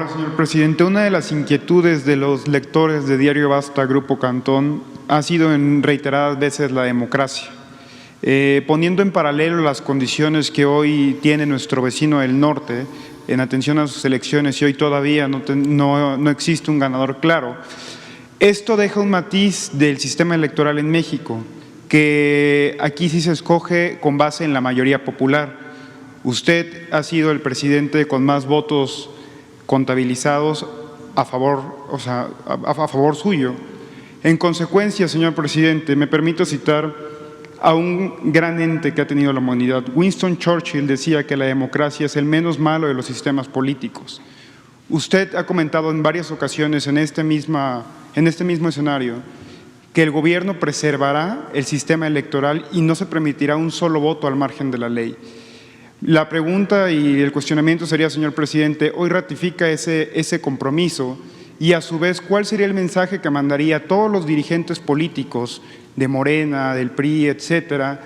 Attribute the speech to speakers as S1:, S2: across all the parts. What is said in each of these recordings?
S1: Ahora, señor presidente, una de las inquietudes de los lectores de Diario Basta, Grupo Cantón, ha sido en reiteradas veces la democracia. Poniendo en paralelo las condiciones que hoy tiene nuestro vecino del norte en atención a sus elecciones y hoy todavía no existe un ganador claro, esto deja un matiz del sistema electoral en México, que aquí sí se escoge con base en la mayoría popular. Usted ha sido el presidente con más votos contabilizados a favor, a favor suyo. En consecuencia, señor presidente, me permito citar a un gran ente que ha tenido la humanidad. Winston Churchill decía que la democracia es el menos malo de los sistemas políticos. Usted ha comentado en varias ocasiones en este mismo escenario que el gobierno preservará el sistema electoral y no se permitirá un solo voto al margen de la ley. La pregunta y el cuestionamiento sería, señor presidente, hoy ratifica ese compromiso y a su vez, ¿cuál sería el mensaje que mandaría a todos los dirigentes políticos de Morena, del PRI, etcétera,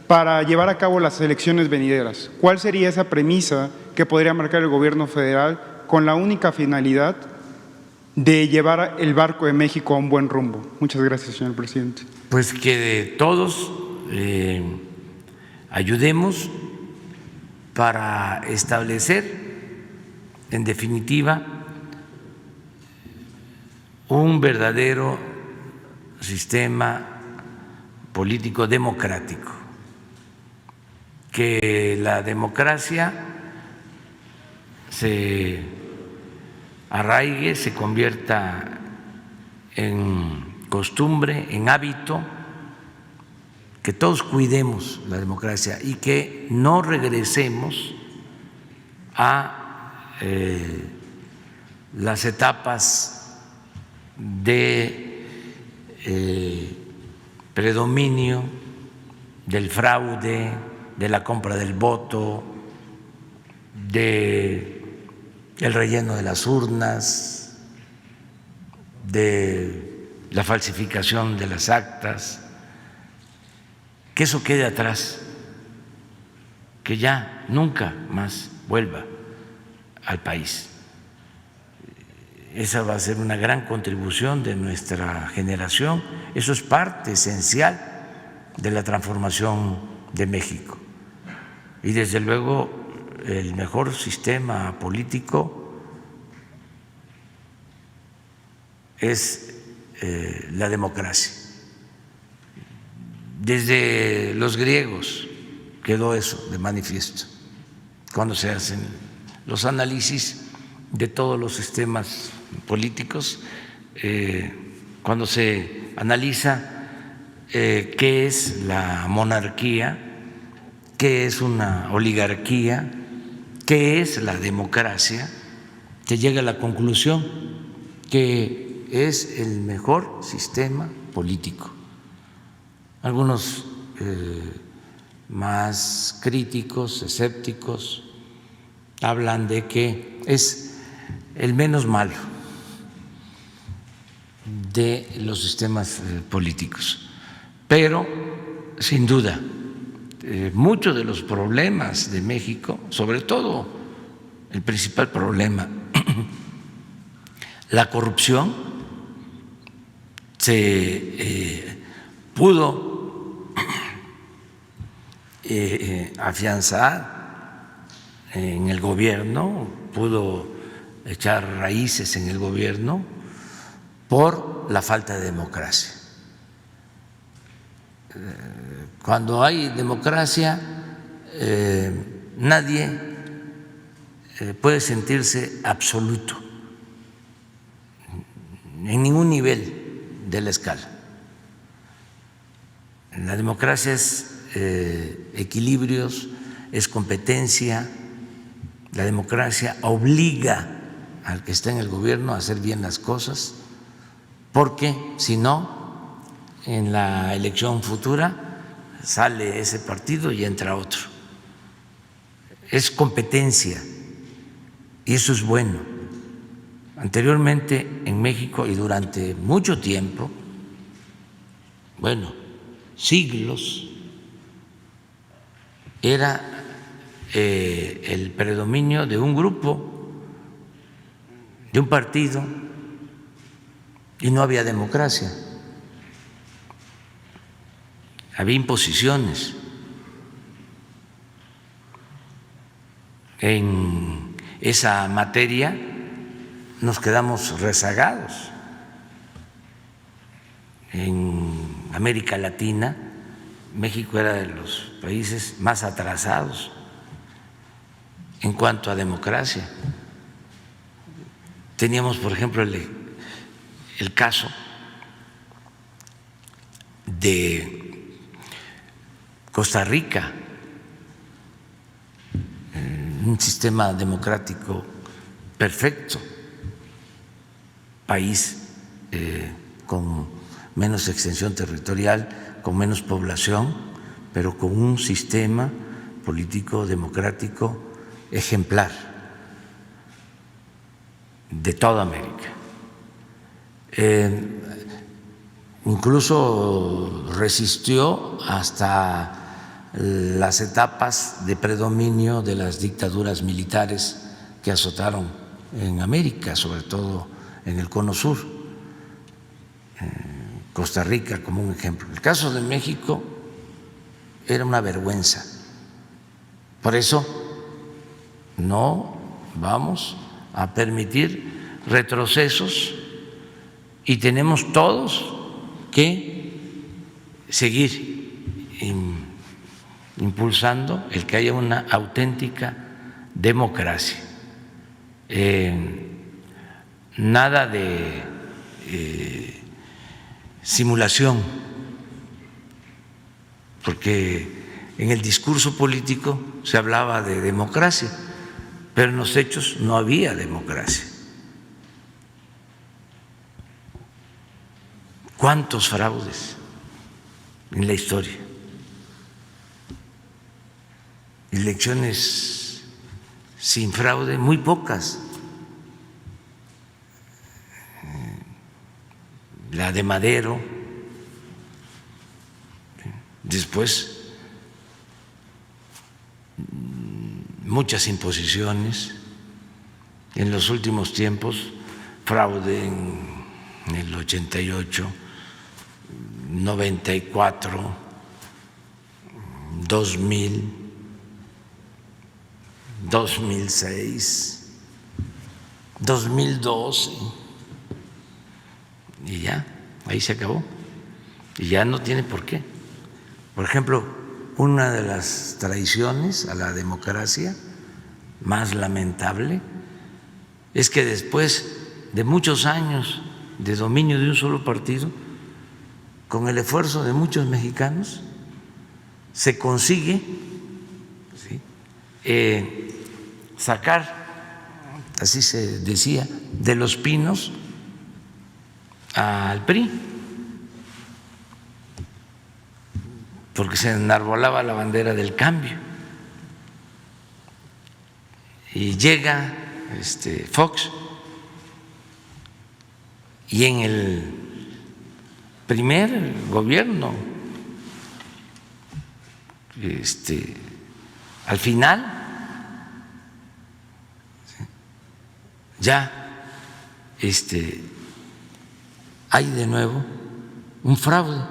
S1: para llevar a cabo las elecciones venideras? ¿Cuál sería esa premisa que podría marcar el gobierno federal con la única finalidad de llevar el barco de México a un buen rumbo? Muchas gracias, señor presidente.
S2: Pues que todos ayudemos para establecer, en definitiva, un verdadero sistema político democrático, que la democracia se arraigue, se convierta en costumbre, en hábito, que todos cuidemos la democracia y que no regresemos a las etapas de predominio del fraude, de la compra del voto, de el relleno de las urnas, de la falsificación de las actas, que eso quede atrás, que ya nunca más vuelva al país. Esa va a ser una gran contribución de nuestra generación, eso es parte esencial de la transformación de México. Y desde luego el mejor sistema político es la democracia. Desde los griegos quedó eso de manifiesto, cuando se hacen los análisis de todos los sistemas políticos, cuando se analiza qué es la monarquía, qué es una oligarquía, qué es la democracia, se llega a la conclusión que es el mejor sistema político. Algunos más críticos, escépticos, hablan de que es el menos malo de los sistemas políticos, pero sin duda muchos de los problemas de México, sobre todo el principal problema, la corrupción, se pudo afianzar en el gobierno, pudo echar raíces en el gobierno por la falta de democracia. Cuando hay democracia, nadie puede sentirse absoluto en ningún nivel de la escala. La democracia es equilibrios, es competencia. La democracia obliga al que está en el gobierno a hacer bien las cosas, porque si no, en la elección futura sale ese partido y entra otro. Es competencia y eso es bueno. Anteriormente en México y durante mucho tiempo, bueno, siglos, era el predominio de un grupo de un partido y no había democracia, había imposiciones. En esa materia nos quedamos rezagados. En América Latina, México era de los países más atrasados en cuanto a democracia. Teníamos, por ejemplo, el caso de Costa Rica, un sistema democrático perfecto, país con menos extensión territorial, con menos población, pero con un sistema político democrático ejemplar de toda América. Incluso resistió hasta las etapas de predominio de las dictaduras militares que azotaron en América, sobre todo en el Cono Sur. Costa Rica como un ejemplo. El caso de México era una vergüenza. Por eso no vamos a permitir retrocesos y tenemos todos que seguir impulsando el que haya una auténtica democracia. Nada de simulación, porque en el discurso político se hablaba de democracia, pero en los hechos no había democracia. ¿Cuántos fraudes en la historia? Elecciones sin fraude, muy pocas. La de Madero, después muchas imposiciones, en los últimos tiempos fraude en el 88, 94, 2000, 2006, 2012. Y ya, ahí se acabó. Y ya no tiene por qué. Por ejemplo, una de las traiciones a la democracia más lamentable es que después de muchos años de dominio de un solo partido, con el esfuerzo de muchos mexicanos, se consigue sacar, así se decía, de los pinos al PRI, porque se enarbolaba la bandera del cambio. Y llega Fox, y en el primer gobierno, al final, ya hay de nuevo un fraude.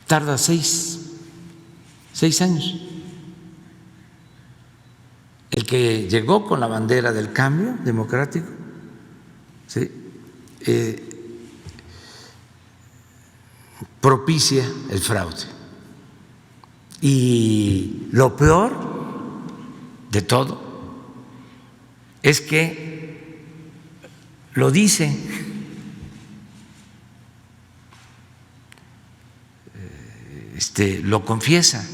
S2: Tarda 6 años. El que llegó con la bandera del cambio democrático, ¿sí?, propicia el fraude. Y lo peor de todo es que lo dice lo confiesa.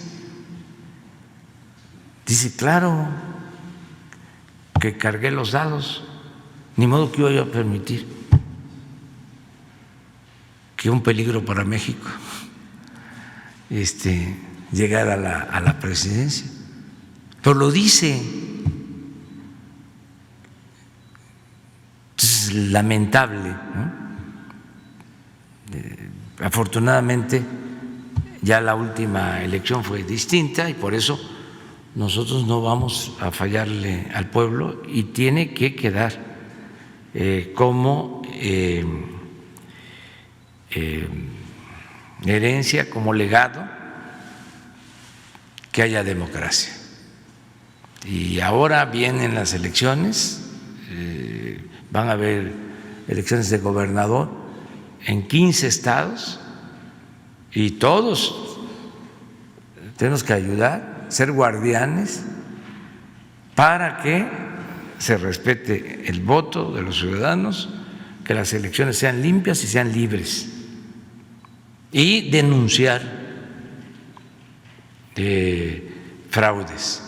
S2: Dice, claro que cargué los dados, ni modo que iba a permitir que un peligro para México llegara a la presidencia. Pero lo dice. Entonces, lamentable, ¿no? Afortunadamente, ya la última elección fue distinta y por eso nosotros no vamos a fallarle al pueblo y tiene que quedar como herencia, como legado, que haya democracia. Y ahora vienen las elecciones, van a haber elecciones de gobernador en 15 estados y todos tenemos que ayudar, ser guardianes para que se respete el voto de los ciudadanos, que las elecciones sean limpias y sean libres, y denunciar fraudes.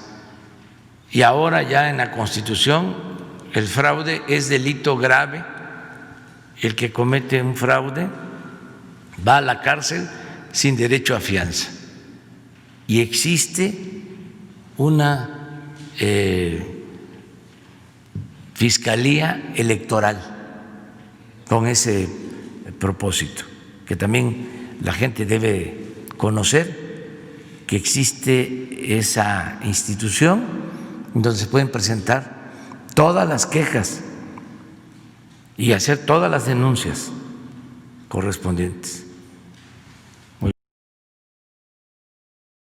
S2: Y ahora ya en la Constitución el fraude es delito grave. El que comete un fraude va a la cárcel sin derecho a fianza. Y existe una fiscalía electoral con ese propósito, que también la gente debe conocer que existe esa institución donde se pueden presentar todas las quejas y hacer todas las denuncias correspondientes.